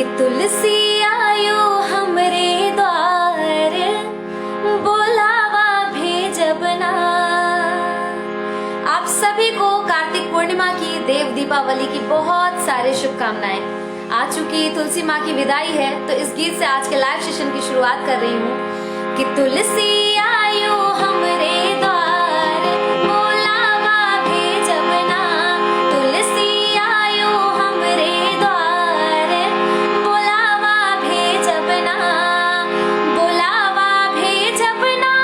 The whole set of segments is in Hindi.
कि तुलसी आयो हमरे द्वार, बुलावा भेजब ना। आप सभी को कार्तिक पूर्णिमा की, देव दीपावली की बहुत सारे शुभकामनाएं। आ चुकी तुलसी माँ की विदाई है, तो इस गीत से आज के लाइव सेशन की शुरुआत कर रही हूँ कि तुलसी आयो हमरे द्वार, बुलावा भेजब ना। तुलसी आयो हमरे द्वार, बुलावा भेजब ना। बुलावा भेजब ना,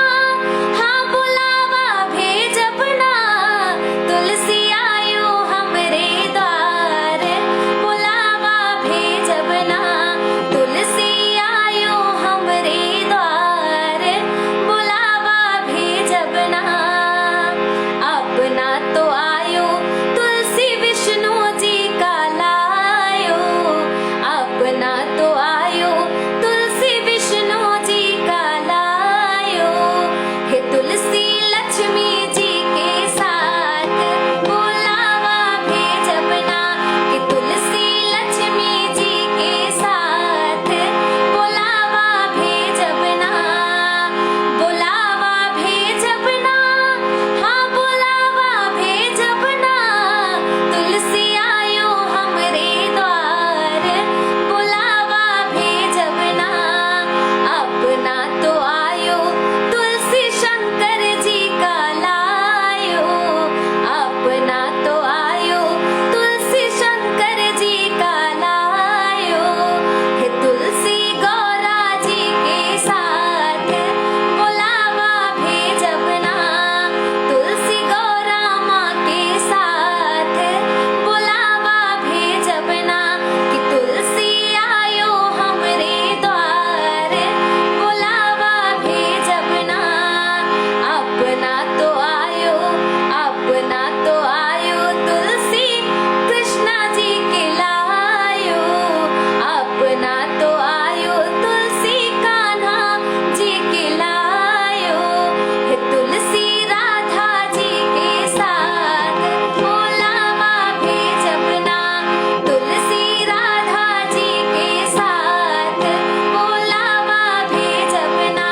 हाँ बुलावा भेजब ना। तुलसी आयो हमरे द्वार, बुलावा भेजब ना। तुलसी आयो हमरे द्वार, बुलावा भेजब ना। अपना तो आयो तुलसी विष्णु जी का लायो, अपना तो आयो तुलसी विष्णु जी का लायो। हे तुलसी लक्ष्मी जी के साथ, बुलावा भेजब ना। कि तुलसी लक्ष्मी जी के साथ, बुलावा भेजब ना। बुलावा भेजब ना, हाँ बुलावा भेजब ना। तुलसी आयो हमरे द्वार, बुलावा भेजब ना। अपना तो आयो तुलसी शंकर जी का लायो, अपना तो आयो तुलसी शंकर जी का लायो। हे तुलसी गौरा जी के साथ, बुलावा भेजब ना। तुलसी गौरा माँ के साथ, बुलावा भेजब ना। कि तुलसी आयो हमरे द्वार, बुलावा भेजब ना। अपना तो आयो, अपना तो आयो तुलसी कृष्णा जी के लायो, अपना तो आयो तुलसी कान्हा जी के लायो। हे तुलसी राधा जी के साथ, बुलावा भेजब ना। तुलसी राधा जी के साथ, बुलावा भेजब ना।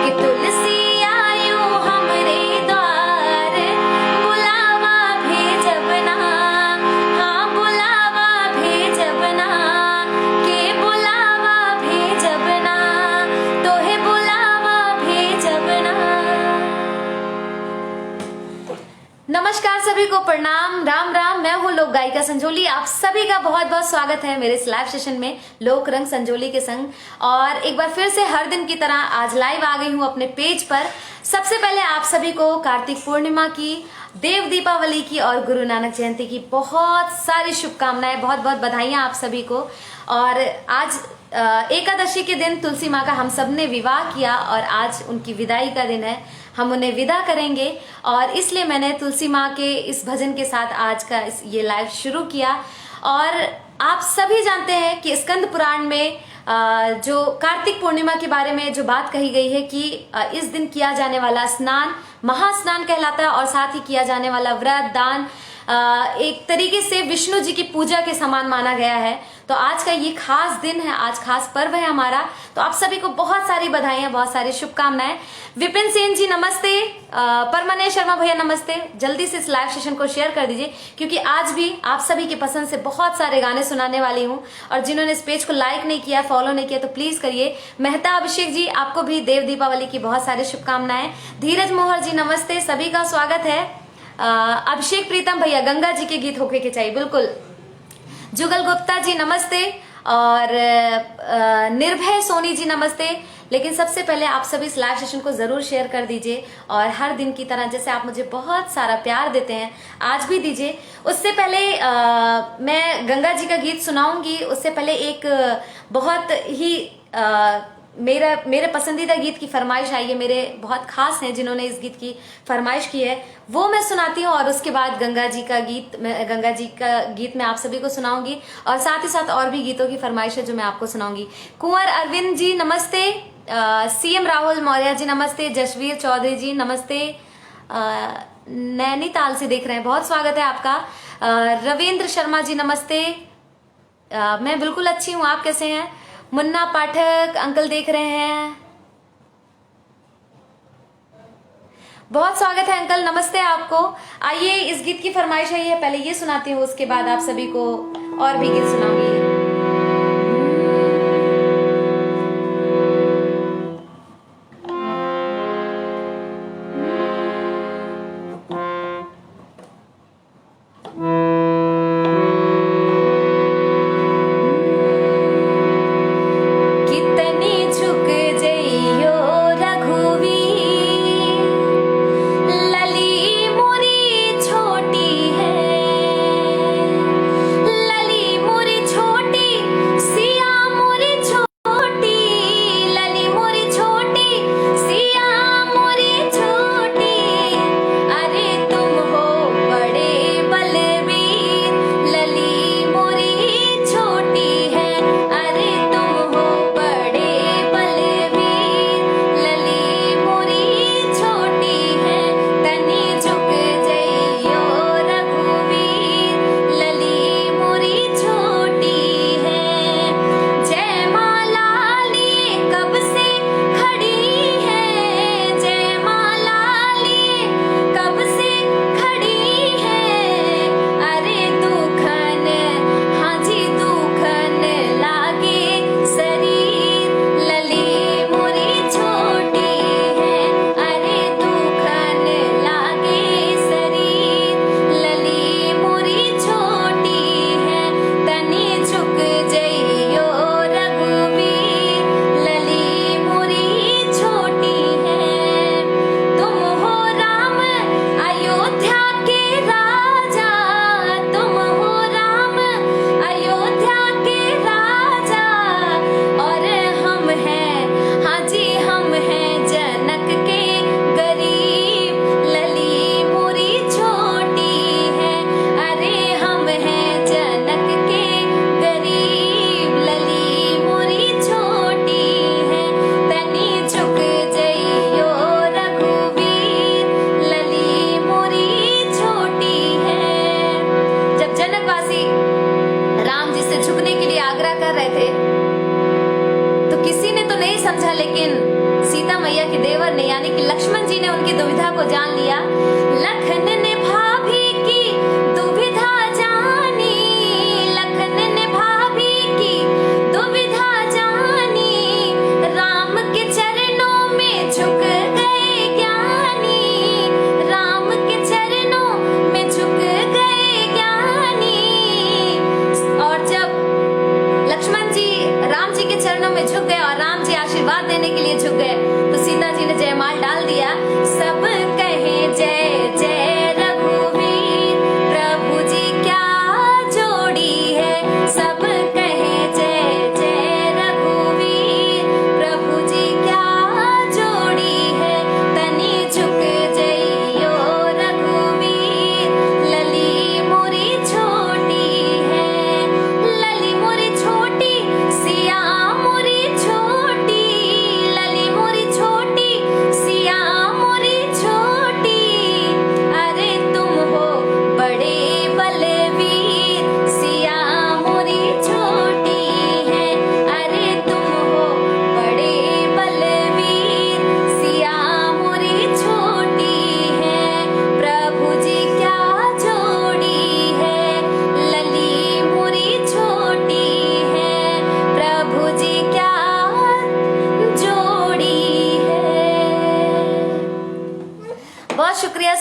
कि तुलसी आयो हमरे द्वार, बुलावा भेजब ना। हाँ बुलावा भेजब ना, के बुलावा भेजब ना। तो हे बुलावा भेजब ना। नमस्कार सभी को, प्रणाम, राम राम। मैं हूँ लोक गायिका संजोली। आप सभी का बहुत बहुत स्वागत है मेरे इस लाइव सेशन में लोक रंग संजोली के संग। और एक बार फिर से हर दिन की तरह आज लाइव आ गई हूँ अपने पेज पर। सबसे पहले आप सभी को कार्तिक पूर्णिमा की, देव दीपावली की और गुरु नानक जयंती की बहुत सारी शुभकामनाएं, बहुत बहुत बधाइयां आप सभी को। और आज एकादशी के दिन तुलसी माँ का हम सब ने विवाह किया और आज उनकी विदाई का दिन है। हम उन्हें विदा करेंगे और इसलिए मैंने तुलसी माँ के इस भजन के साथ आज का ये लाइव शुरू किया। और आप सभी जानते हैं कि स्कंद पुराण में जो कार्तिक पूर्णिमा के बारे में जो बात कही गई है कि इस दिन किया जाने वाला स्नान महास्नान कहलाता है और साथ ही किया जाने वाला व्रत दान एक तरीके से विष्णु जी की पूजा के समान माना गया है। तो आज का ये खास दिन है, आज खास पर्व है हमारा। तो आप सभी को बहुत सारी बधाइयां, बहुत सारी शुभकामनाएं। विपिन सेन जी नमस्ते, परमानेश शर्मा भैया नमस्ते। जल्दी से इस लाइव सेशन को शेयर कर दीजिए क्योंकि आज भी आप सभी की पसंद से बहुत सारे गाने सुनाने वाली हूँ। और जिन्होंने इस पेज को लाइक नहीं किया, फॉलो नहीं किया तो प्लीज करिए। मेहता अभिषेक जी, आपको भी देव दीपावली की बहुत सारी शुभकामनाएं। धीरज मोहर जी नमस्ते, सभी का स्वागत है। अभिषेक प्रीतम भैया, गंगा जी के गीत होके के चाहिए, बिल्कुल। जुगल गुप्ता जी नमस्ते और निर्भय सोनी जी नमस्ते। लेकिन सबसे पहले आप सभी इस लाइव सेशन को जरूर शेयर कर दीजिए और हर दिन की तरह जैसे आप मुझे बहुत सारा प्यार देते हैं आज भी दीजिए। उससे पहले मैं गंगा जी का गीत सुनाऊंगी। उससे पहले एक बहुत ही मेरे पसंदीदा गीत की फरमाइश आई है, मेरे बहुत खास हैं जिन्होंने इस गीत की फरमाइश की है, वो मैं सुनाती हूँ। और उसके बाद गंगा जी का गीत मैं आप सभी को सुनाऊंगी और साथ ही साथ और भी गीतों की फरमाइश है जो मैं आपको सुनाऊंगी। कुंवर अरविंद जी नमस्ते, सीएम राहुल मौर्य जी नमस्ते, जसवीर चौधरी जी नमस्ते, नैनीताल से देख रहे हैं, बहुत स्वागत है आपका। रविंद्र शर्मा जी नमस्ते, मैं बिल्कुल अच्छी हूँ, आप कैसे हैं? मुन्ना पाठक अंकल देख रहे हैं, बहुत स्वागत है अंकल, नमस्ते आपको। आइए, इस गीत की फरमाइश आई है, पहले ये सुनाती हूँ, उसके बाद आप सभी को और भी गीत सुनाऊंगी।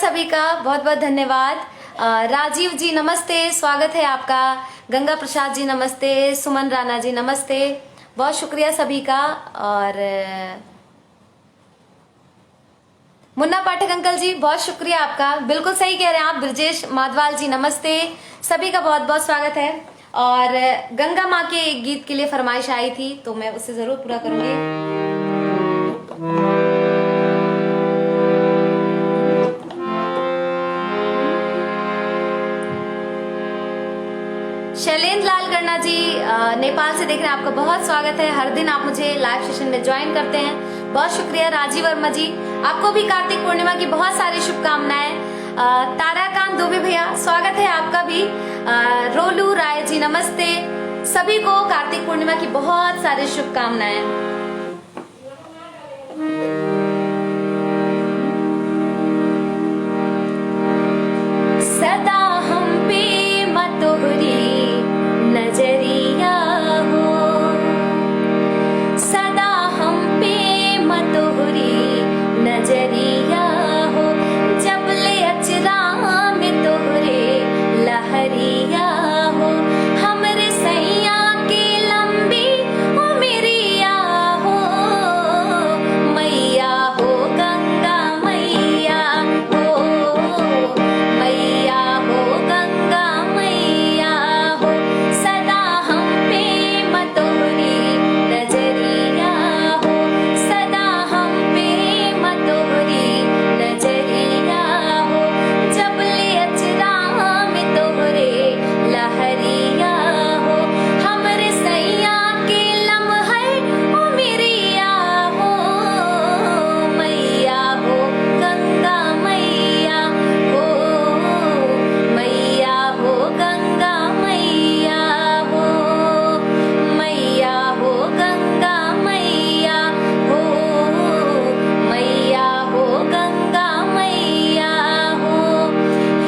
सभी का बहुत बहुत धन्यवाद। राजीव जी नमस्ते, स्वागत है आपका। गंगा प्रसाद जी नमस्ते, सुमन राणा जी नमस्ते, बहुत शुक्रिया सभी का। और मुन्ना पाठक अंकल जी बहुत शुक्रिया आपका, बिल्कुल सही कह रहे हैं आप। ब्रजेश माधवाल जी नमस्ते, सभी का बहुत बहुत स्वागत है। और गंगा माँ के एक गीत के लिए फरमाइश आई थी तो मैं उसे जरूर पूरा करूंगी। शैलेंद्र लाल गन्ना जी नेपाल से देख रहे हैं, आपका बहुत स्वागत है। हर दिन आप मुझे लाइव सेशन में ज्वाइन करते हैं, बहुत शुक्रिया। राजीव वर्मा जी आपको भी कार्तिक पूर्णिमा की बहुत सारी शुभकामनाएं। ताराकांत दुबे भैया स्वागत है आपका भी। रोलू राय जी नमस्ते, सभी को कार्तिक पूर्णिमा की बहुत सारी शुभकामनाएं। सदा हम पे मतोहरी नजरिया हो, सदा हम पे मतोहरी नजरिया हो, जब ले अचरा में तोहरे लहरिया हो, हमरे सैया की लंबी उमरिया हो, मैया हो गंगा मैया हो, मैया हो गंगा मैया हो, सदा हम पे मतोहरी नजरिया हो, सदा हम पे मतोहरी नजरिया हो, जब ले अचरा में तोहरे लहरिया हो, हमरे सैया के लम्हे उमरिया हो, मैया हो गंगा मैया हो, मैया हो गंगा मैया हो, मैया हो गंगा मैया हो, मैया हो गंगा मैया हो,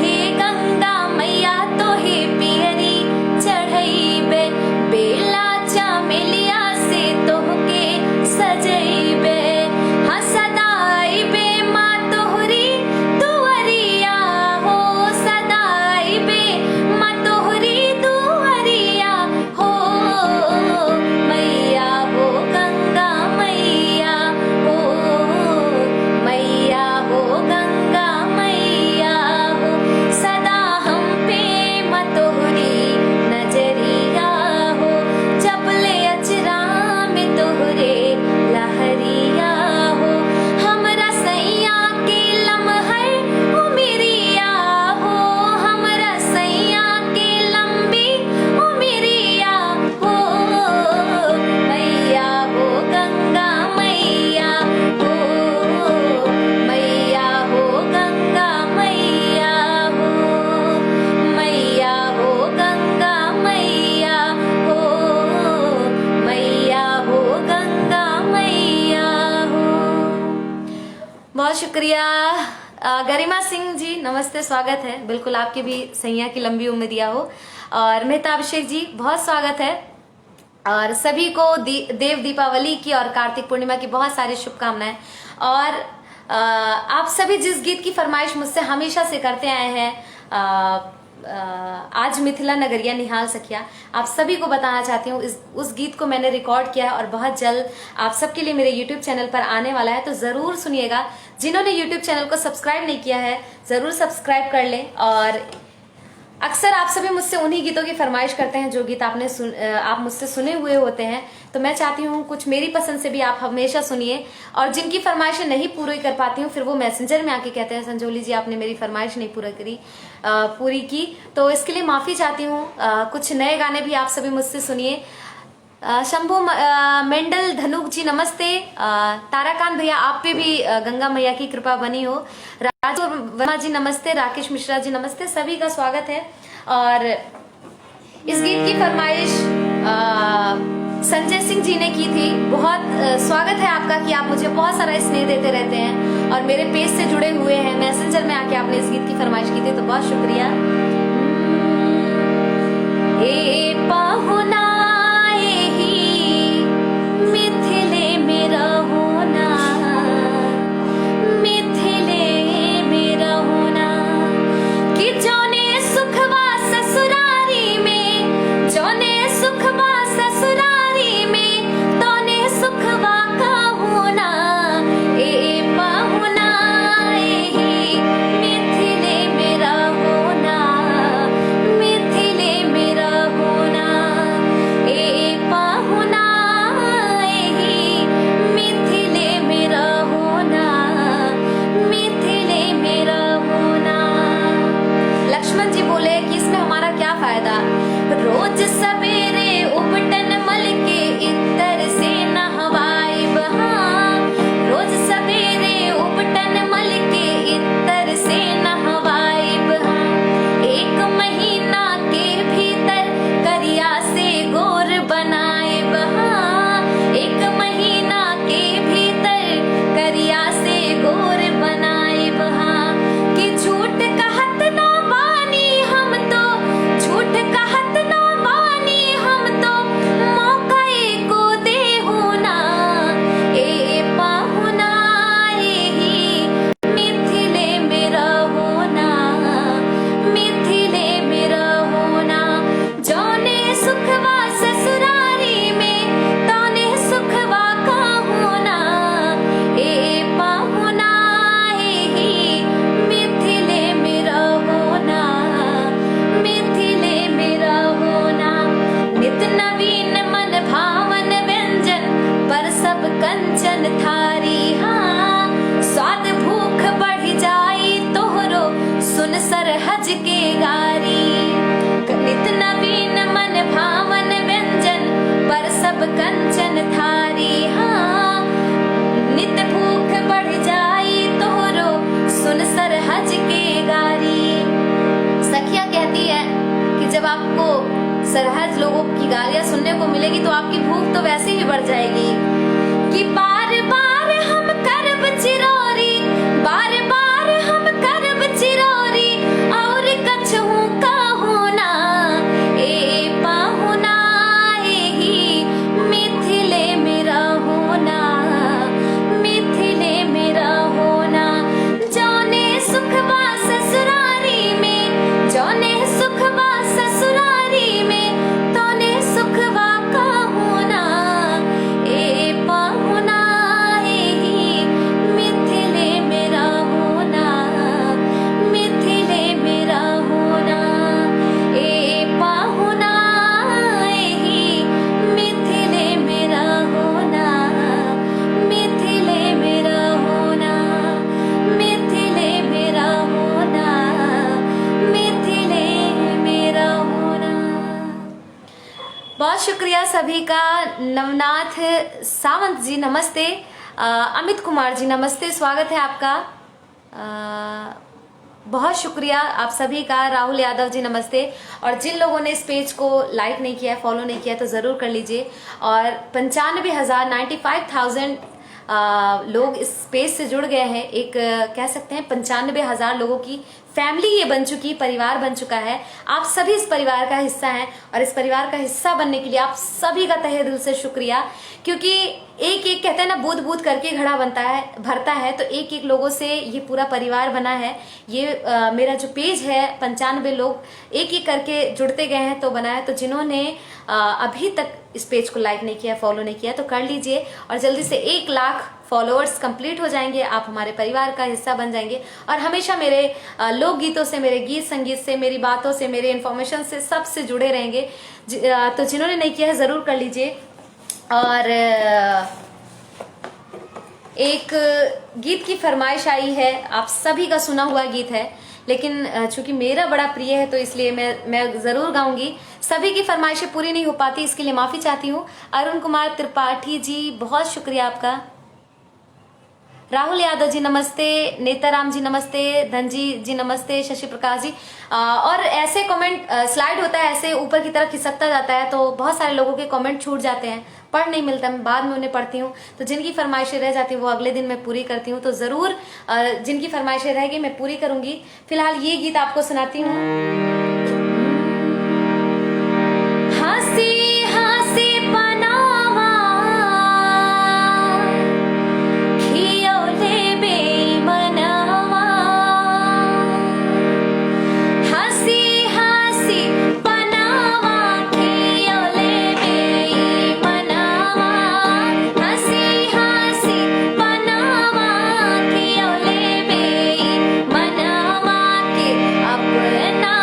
हे गंगा मैया तो हे पियरी चढ़ैबे, बेला चमेलिया से तोहके सजैबे, हाँ सदा अइबे माँ तोहरी दुअरिया हो, सदा अइबे माँ तोहरी दुअरिया हो, मैया हो गंगा मैया हो, मैया हो गंगा मैया हो, सदा हम पे मतोहरी नजरिया हो, जब ले अचरा में तोहरे लहरिया हो, हमरा सैया के लम्हे उमरिया हो, हमरा सैया के लंबी उमरिया हो, मैया हो गंगा मैया हो, मैया हो गंगा मैया हो, मैया हो गंगा मैया हो, मैया हो गंगा मैया हो। बहुत शुक्रिया गरिमा सिंह जी, नमस्ते, स्वागत है। बिल्कुल आपकी भी सैया की लंबी उम्र दिया हो। और मेहता अभिषेक जी, बहुत स्वागत है। और सभी को देव दीपावली की और कार्तिक पूर्णिमा की बहुत सारी शुभकामनाएं। और आप सभी जिस गीत की फरमाइश मुझसे हमेशा से करते आए हैं, आज मिथिला नगरिया निहाल सखिया, आप सभी को बताना चाहती हूँ उस गीत को मैंने रिकॉर्ड किया है और बहुत जल्द आप सबके लिए मेरे YouTube चैनल पर आने वाला है, तो जरूर सुनिएगा। जिन्होंने YouTube चैनल को सब्सक्राइब नहीं किया है जरूर सब्सक्राइब कर लें। और अक्सर आप सभी मुझसे उन्हीं गीतों की फरमाइश करते हैं जो गीत आप मुझसे सुने हुए होते हैं, तो मैं चाहती हूँ कुछ मेरी पसंद से भी आप हमेशा सुनिए। और जिनकी फरमाइशें नहीं पूरी कर पाती हूँ फिर वो मैसेंजर में आके कहते हैं संजोली जी आपने मेरी फरमाइश नहीं पूरी की, तो इसके लिए माफी चाहती हूँ। कुछ नए गाने भी आप सभी मुझसे सुनिए। शंभू मेंडल धनुक जी नमस्ते। ताराकांत भैया आप पे भी गंगा मैया की कृपा बनी हो। राजू वर्मा जी नमस्ते। राकेश मिश्रा जी नमस्ते। सभी का स्वागत है। और इस गीत की फरमाइश संजय सिंह जी ने की थी। बहुत स्वागत है आपका कि आप मुझे बहुत सारा स्नेह देते रहते हैं और मेरे पेज से जुड़े हुए हैं। मैसेंजर में आके आपने इस गीत की फरमाइश की थी, तो बहुत शुक्रिया। ए पाहुना मिथिले में रहोना, मिथिले में रहोना, कि जौने सुखवा ससुरारी में, जौने सुखवा ससुरारी में, तौने सुखवा का होना। ए पाहुना मिथिले में रहोना, मिथिले में रहोना, आपको सरहद लोगों की गालियां सुनने को मिलेगी तो आपकी भूख तो वैसे ही बढ़ जाएगी। कि बार बार हम करब चिरौरी, बार बार हम करब चिरौरी, और कछहू कहूना ए पाहुना एही मिथिले मेरा होना, मिथिले मेरा होना। जौने सुखबा ससुरारी में, जौने सुखबा ससुरारी में, तौने सुखबा कहूना ए पाहुना एही मिथिले मेरा होना, मिथिले मेरा होना ए पाहुना एही मिथिले मेरा होना, मिथिले मेरा होना, मिथिले मेरा होना, मिथिले मेरा होना। बहुत शुक्रिया सभी का। नवनाथ सावंत जी नमस्ते, अमित कुमार जी नमस्ते, स्वागत है आपका। बहुत शुक्रिया आप सभी का। राहुल यादव जी नमस्ते। और जिन लोगों ने इस पेज को लाइक नहीं किया, फॉलो नहीं किया तो जरूर कर लीजिए। और 95,000 लोग इस पेज से जुड़ गए हैं। एक कह सकते हैं 95,000 लोगों की फैमिली ये बन चुकी, परिवार बन चुका है। आप सभी इस परिवार का हिस्सा हैं और इस परिवार का हिस्सा बनने के लिए आप सभी का तहे दिल से शुक्रिया। क्योंकि एक एक कहते हैं ना, बूंद बूंद करके घड़ा बनता है, भरता है। तो एक एक लोगों से ये पूरा परिवार बना है। ये मेरा जो पेज है 95 लोग एक एक करके जुड़ते गए हैं तो बना है। तो जिन्होंने अभी तक इस पेज को लाइक नहीं किया, फॉलो नहीं किया तो कर लीजिए। और जल्दी से 1 लाख फॉलोअर्स कंप्लीट हो जाएंगे, आप हमारे परिवार का हिस्सा बन जाएंगे। और हमेशा मेरे लोकगीतों से, मेरे गीत संगीत से, मेरी बातों से, मेरे इन्फॉर्मेशन से, सबसे जुड़े रहेंगे। तो जिन्होंने नहीं किया है जरूर कर लीजिए। और एक गीत की फरमाइश आई है, आप सभी का सुना हुआ गीत है, लेकिन चूंकि मेरा बड़ा प्रिय है तो इसलिए मैं जरूर गाऊंगी। सभी की फरमाइशें पूरी नहीं हो पाती, इसके लिए माफी चाहती हूँ। अरुण कुमार त्रिपाठी जी बहुत शुक्रिया आपका। राहुल यादव जी नमस्ते, नेताराम जी नमस्ते, धनजी जी नमस्ते, शशि प्रकाश जी। और ऐसे कमेंट स्लाइड होता है, ऐसे ऊपर की तरफ खिसकता जाता है तो बहुत सारे लोगों के कमेंट छूट जाते हैं, पढ़ नहीं मिलता, मैं बाद में उन्हें पढ़ती हूँ। तो जिनकी फरमाइशें रह जाती हैं वो अगले दिन मैं पूरी करती हूँ। तो जरूर जिनकी फरमाइशें रहेगी मैं पूरी करूंगी। फिलहाल ये गीत आपको सुनाती हूँ। हंसी हंसी बनावा खियोले बेमनवा, हंसी हंसी बनावा खियोले बेमनवा, हंसी हंसी बनावा खियोले बेमनवा के अपना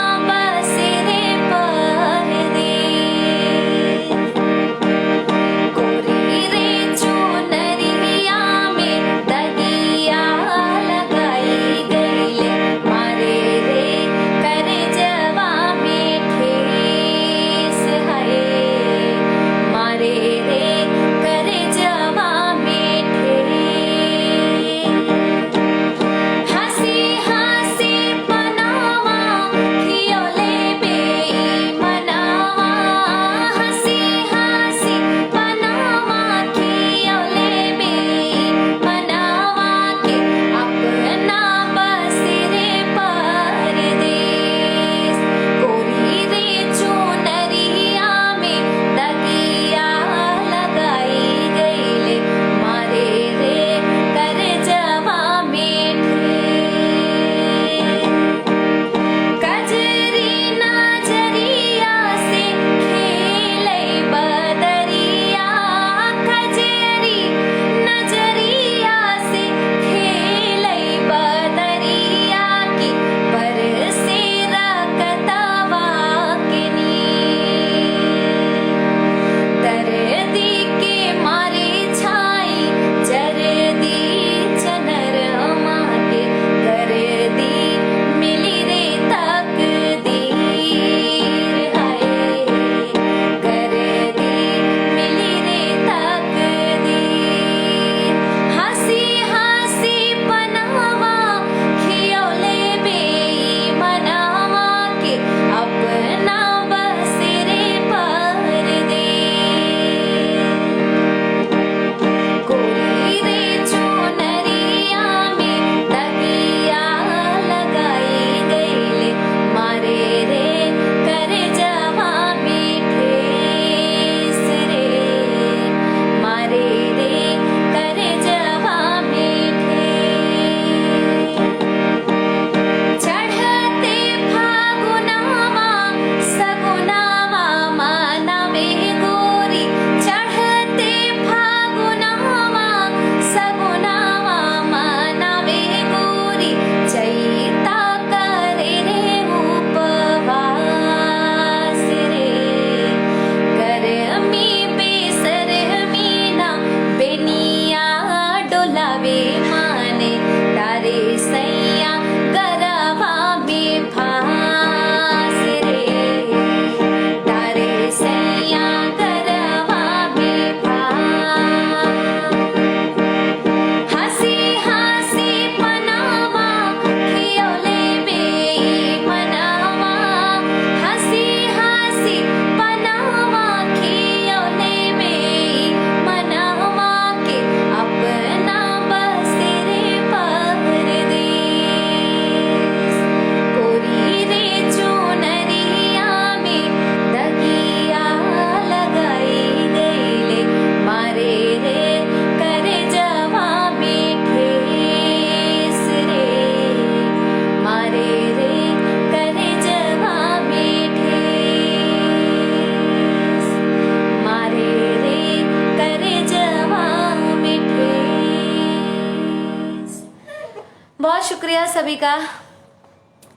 शुक्रिया सभी का।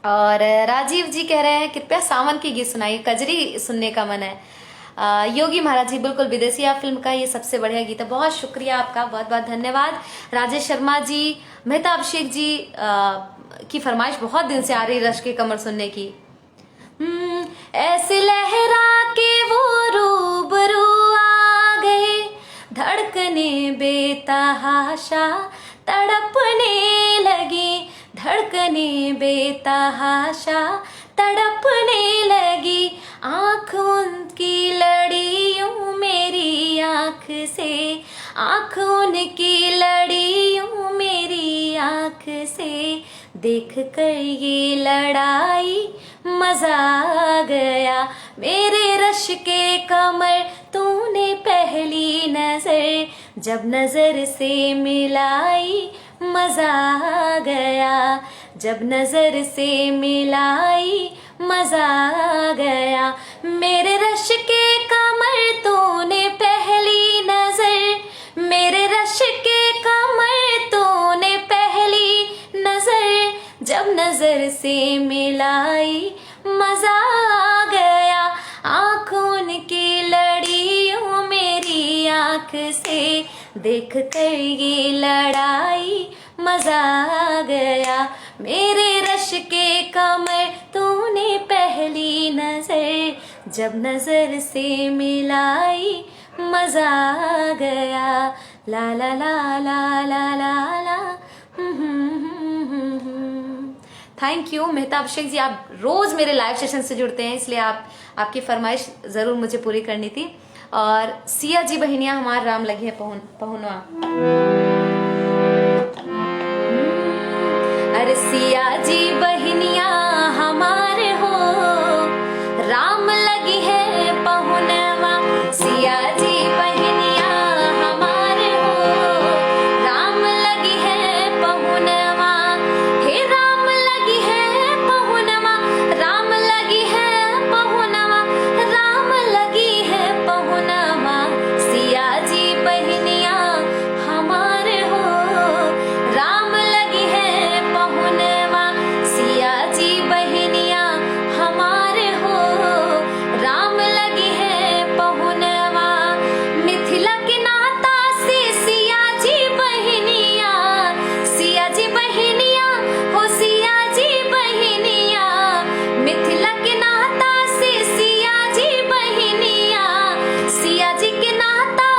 और राजीव जी कह रहे हैं कृपया सावन की गीत सुनाइए, कजरी सुनने का मन है। योगी महाराज जी बिल्कुल विदेशिया फिल्म का ये सबसे बढ़िया गीत है। बहुत शुक्रिया आपका, बहुत बहुत धन्यवाद। राजेश शर्मा जी, मेहताब शेख जी की फरमाइश बहुत दिन से आ रही रश के कमर सुनने की। ऐसे लहरा के वो रूबरू आ गए, धड़कने बेतहाशा तड़पने लगी, धड़कने बेतहाशा तड़पने लगी, आँख उनकी लड़ी यूं मेरी आँख से, आँख उनकी लड़ी यूं मेरी आँख से, देख कर ये लड़ाई मजा आ गया, मेरे रश के कमर तूने पहली नजर जब नजर से मिलाई, मजा आ गया, जब नजर से मिलाई, मजा आ गया, मेरे रश के कमर तूने पहली नजर, मेरे रश के कमर तूने पहली नजर जब नजर से मिलाई, मजा आ गया, आँखों की लड़ियों मेरी आँख से, देख कर ये लड़ाई मजा आ गया, मेरे रश के कमर तूने पहली नजर जब नजर से मिलाई, मजा आ गया, ला ला ला ला ला ला ला। थैंक यू मेहताब शेख जी, आप रोज मेरे लाइव सेशन से जुड़ते हैं, इसलिए आपकी फरमाइश जरूर मुझे पूरी करनी थी। और सिया जी बहनिया हमार राम लगी है पहुनवा। अरे सिया जी बहनिया हमारे हो, राम लगी है पहुनवा, सिया जी बहनिया हमारे हो, राम लगी है पहुनवा, हे राम लगी है पहुनवा, राम लगी है पहुनवा, राम लगी है पहुनवा, सिया जी बहनिया हमारे हो, राम लगी है पहुनवा, सिया जी बहनिया हमारे हो, राम लगी है पहुनवा, मिथिला के नाता से सिया जी बहनिया, सिया जी बहनिया हो, सिया जी बहनिया, मिथिला के नाता से सिया जी बहनिया, सिया जी के नाता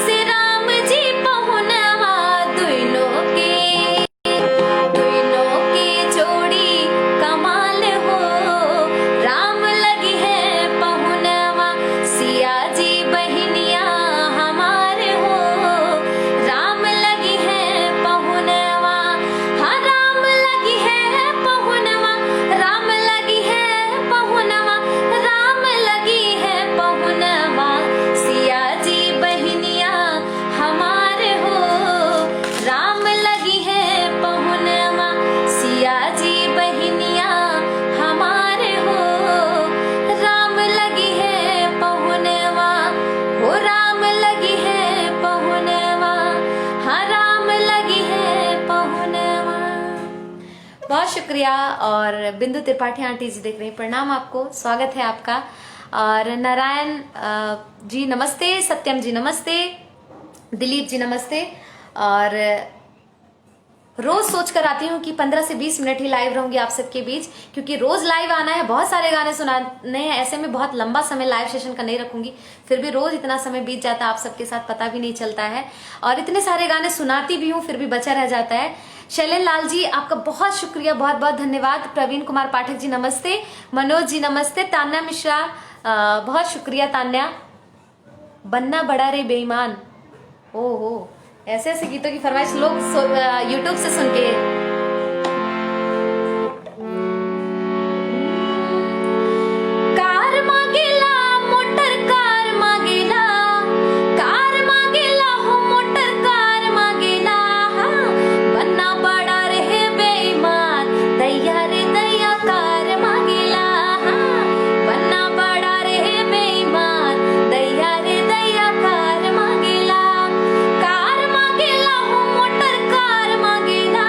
से राम जी पहुनवा, दोनों की जोड़ी कमाल हो, राम लगी है पहुनवा, सिया जी बहनिया हमारे हो, राम लगी है पहुनवा, हाँ राम लगी है पहुनवा, राम लगी है पहुनवा, राम लगी है पहुनवा, सिया जी बहनिया हमारे हो, राम लगी है पहुनवा, सिया जी बहनिया हमारे हो, राम लगी है पहुनवा, हो राम लगी है पहुनवा, हाँ राम लगी है पहुनवा। बहुत शुक्रिया। और बिंदु त्रिपाठी आंटी जी देख रही हैं, प्रणाम आपको, स्वागत है आपका। और नारायण जी नमस्ते, सत्यम जी नमस्ते, दिलीप जी नमस्ते। और रोज सोच कर आती हूँ कि 15 से 20 मिनट ही लाइव रहूंगी आप सबके बीच, क्योंकि रोज लाइव आना है, बहुत सारे गाने सुनाने हैं, ऐसे में बहुत लंबा समय लाइव सेशन का नहीं रखूंगी, फिर भी रोज इतना समय बीत जाता है आप सबके साथ पता भी नहीं चलता है, और इतने सारे गाने सुनाती भी हूँ फिर भी बचा रह जाता है। शैलेन लाल जी आपका बहुत शुक्रिया, बहुत बहुत धन्यवाद। प्रवीण कुमार पाठक जी नमस्ते, मनोज जी नमस्ते, तान्या मिश्रा बहुत शुक्रिया तान्या। बनना बड़ा रे बेईमान, ओहो ऐसे ऐसे गीतों की फरमाइश लोग यूट्यूब से सुन के। कार मांगेला मोटर कार मांगेला, कार मांगेला हो मोटर कार मांगेला, हाँ बनना बड़ा रे बेईमान, दैया रे दैया कार मांगेला, हाँ बनना बड़ा रे बेईमान, दैया रे दैया कार मांगेला, कार मांगेला हो मोटर कार मांगेला,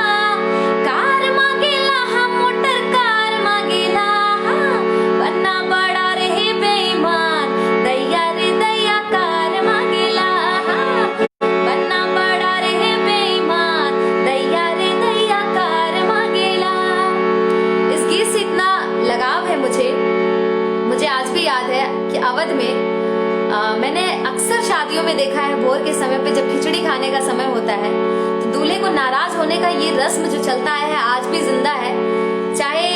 शादियों में देखा है, भोर के समय पे जब खिचड़ी खाने का समय होता है तो दूल्हे को नाराज होने का ये रस्म जो चलता है आज भी जिंदा है। चाहे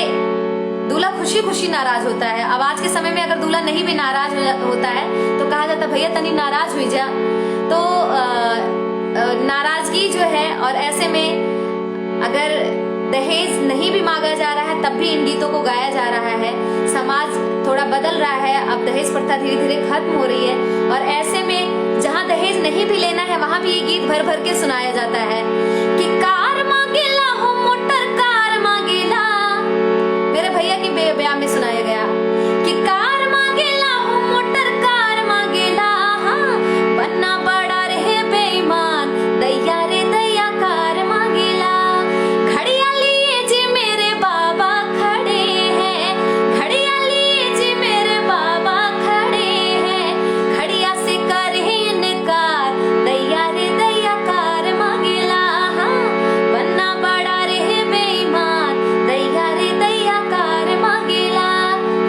दूल्हा खुशी खुशी नाराज होता है। अब आज के समय में अगर दूल्हा नहीं भी नाराज होता है तो कहा जाता भैया तनी नाराज हुई जा। तो नाराजगी जो है, और ऐसे में अगर दहेज नहीं भी मांगा जा रहा है तब भी इन गीतों को गाया जा रहा है। समाज थोड़ा बदल रहा है, अब दहेज प्रथा धीरे धीरे खत्म हो रही है, और ऐसे में जहाँ दहेज नहीं भी लेना है वहां भी ये गीत भर भर के सुनाया जाता है कि कार मांगेला हो मोटर कार मांगेला। मेरे भैया की ब्याह में सुनाया गया कि कार मांगेला हो मोटर कार मांगेला, हाँ बनना बड़ा रहे बेईमान दैया रे दैया कार मांगेला। घड़िया लिए जी मेरे बाबा खड़े हैं, घड़िया लिए जी मेरे बाबा खड़े हैं, घड़िया से कर इनकार दैया रे दैया कार मांगेला, हाँ बनना बड़ा रहे बेईमान दैया रे दैया कार मांगेला।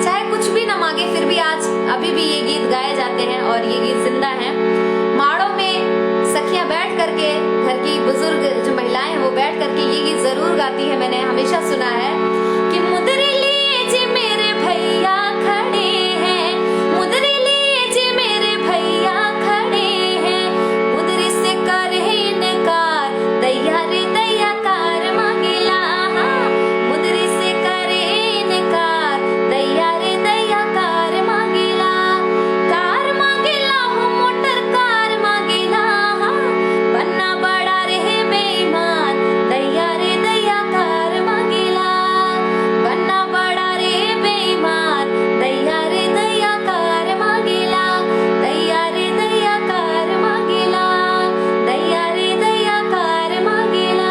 चाहे कुछ भी ना मांगे फिर भी आज अभी भी ये गीत गाए जाते हैं और ये गीत जिंदा है। माड़ों में सखियां बैठ करके, घर की बुजुर्ग जो महिलाएं हैं वो बैठ करके ये गीत जरूर गाती है। मैंने हमेशा सुना है कि मुदरी लिए जी मेरे भैया खड़े हैं, मुदरी लिए जी मेरे भैया खड़े हैं, मुदरी से कर इनकार दैया रे दैया कार मांगेला, हाँ मुदरी से कर इनकार दैया रे दैया कार मांगेला। कार मांगेला हो मोटर कार मांगेला, हाँ बनना बड़ा रहे बेईमान दैया रे दैया कार मांगेला, बनना बड़ा रे बेईमान दैया रे दैया कार मांगेला, दैया रे दैया कार मांगेला, दैया रे दैया कार मांगेला।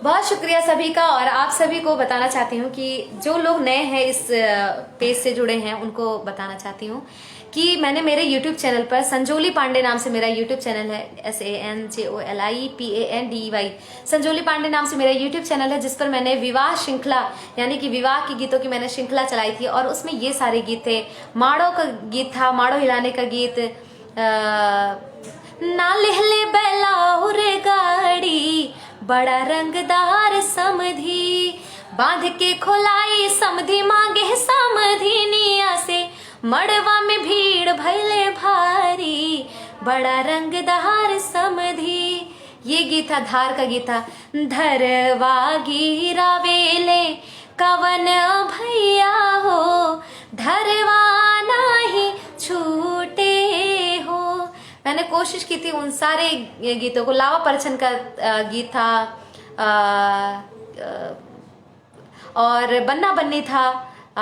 बहुत शुक्रिया सभी का। और आप सभी को बताना चाहती हूँ कि जो लोग नए हैं इस पेज से जुड़े हैं उनको बताना चाहती हूँ कि मैंने मेरे YouTube चैनल पर संजोली पांडे नाम से मेरा YouTube चैनल है, SANJOLIPANDEY, संजोली पांडे नाम से मेरा YouTube चैनल है, जिस पर मैंने विवाह श्रृंखला यानी कि विवाह के गीतों की मैंने श्रृंखला चलाई थी और उसमें ये सारे गीत थे। माड़ों का गीत था, माड़ो हिलाने का गीत, ना लेहले बैला उरे गाड़ी बड़ा रंगदार समधी, बांध के खोलाई समधी मांगे समधी निया से, मड़वा में भीड़ भैले भारी बड़ा रंगदार समधी। ये गीत था, धार का गीत था। धरवा गिरा वेले कवन भैया हो, धरवा नाही छूटे हो। मैंने कोशिश की थी उन सारे गीतों को। लावा परछन का गीत था और बन्ना बन्नी था,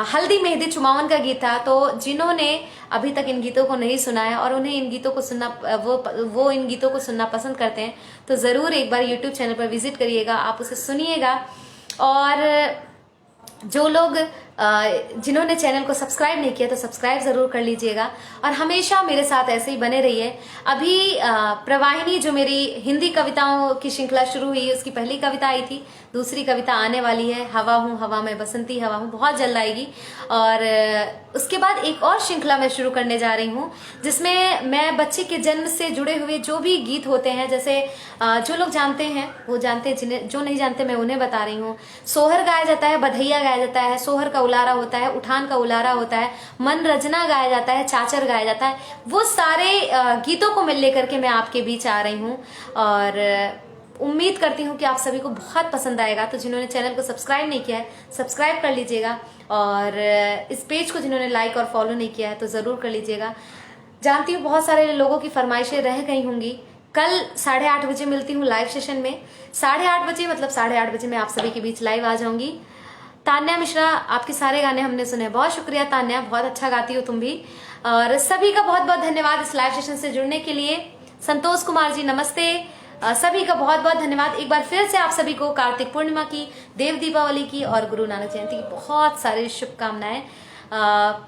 हल्दी मेहंदी चुमावन का गीत था। तो जिन्होंने अभी तक इन गीतों को नहीं सुना है और उन्हें इन गीतों को सुनना वो इन गीतों को सुनना पसंद करते हैं तो ज़रूर एक बार YouTube चैनल पर विजिट करिएगा, आप उसे सुनिएगा। और जो लोग जिन्होंने चैनल को सब्सक्राइब नहीं किया तो सब्सक्राइब जरूर कर लीजिएगा और हमेशा मेरे साथ ऐसे ही बने रहिए। अभी प्रवाहिनी जो मेरी हिंदी कविताओं की श्रृंखला शुरू हुई, उसकी पहली कविता आई थी, दूसरी कविता आने वाली है, हवा हूँ हवा में बसंती हवा हूँ, बहुत जल्द आएगी। और उसके बाद एक और श्रृंखला मैं शुरू करने जा रही हूँ जिसमें मैं बच्चे के जन्म से जुड़े हुए जो भी गीत होते हैं, जैसे जो लोग जानते हैं वो जानते हैं, जिन्हें जो नहीं जानते मैं उन्हें बता रही हूँ। सोहर गाया जाता है, बधैया गाया जाता है, सोहर का उलारा होता है, उठान का उलारा होता है, मन रजना गाया जाता है, चाचर गाया जाता है। वो सारे गीतों को मैं लेकर के मैं आपके बीच आ रही हूँ और उम्मीद करती हूँ कि आप सभी को बहुत पसंद आएगा। तो जिन्होंने चैनल को सब्सक्राइब नहीं किया है सब्सक्राइब कर लीजिएगा और इस पेज को जिन्होंने लाइक और फॉलो नहीं किया है तो ज़रूर कर लीजिएगा। जानती हूँ बहुत सारे लोगों की फरमाइशें रह गई होंगी। कल 8:30 बजे मिलती हूँ लाइव सेशन में, 8:30 बजे मतलब 8:30 बजे मैं आप सभी के बीच लाइव आ जाऊंगी। तान्या मिश्रा, आपके सारे गाने हमने सुने, बहुत शुक्रिया तान्या, बहुत अच्छा गाती हो तुम भी। और सभी का बहुत बहुत धन्यवाद इस लाइव सेशन से जुड़ने के लिए। संतोष कुमार जी नमस्ते, सभी का बहुत बहुत धन्यवाद। एक बार फिर से आप सभी को कार्तिक पूर्णिमा की, देव दीपावली की और गुरु नानक जयंती की बहुत सारी शुभकामनाएं।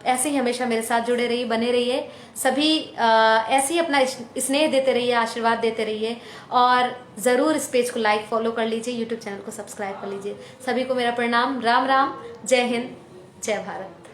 ऐसे ही हमेशा मेरे साथ जुड़े रहिए, बने रहिए। सभी ऐसे ही अपना स्नेह देते रहिए, आशीर्वाद देते रहिए और ज़रूर इस पेज को लाइक फॉलो कर लीजिए, यूट्यूब चैनल को सब्सक्राइब कर लीजिए। सभी को मेरा प्रणाम, राम राम, जय हिंद, जय भारत।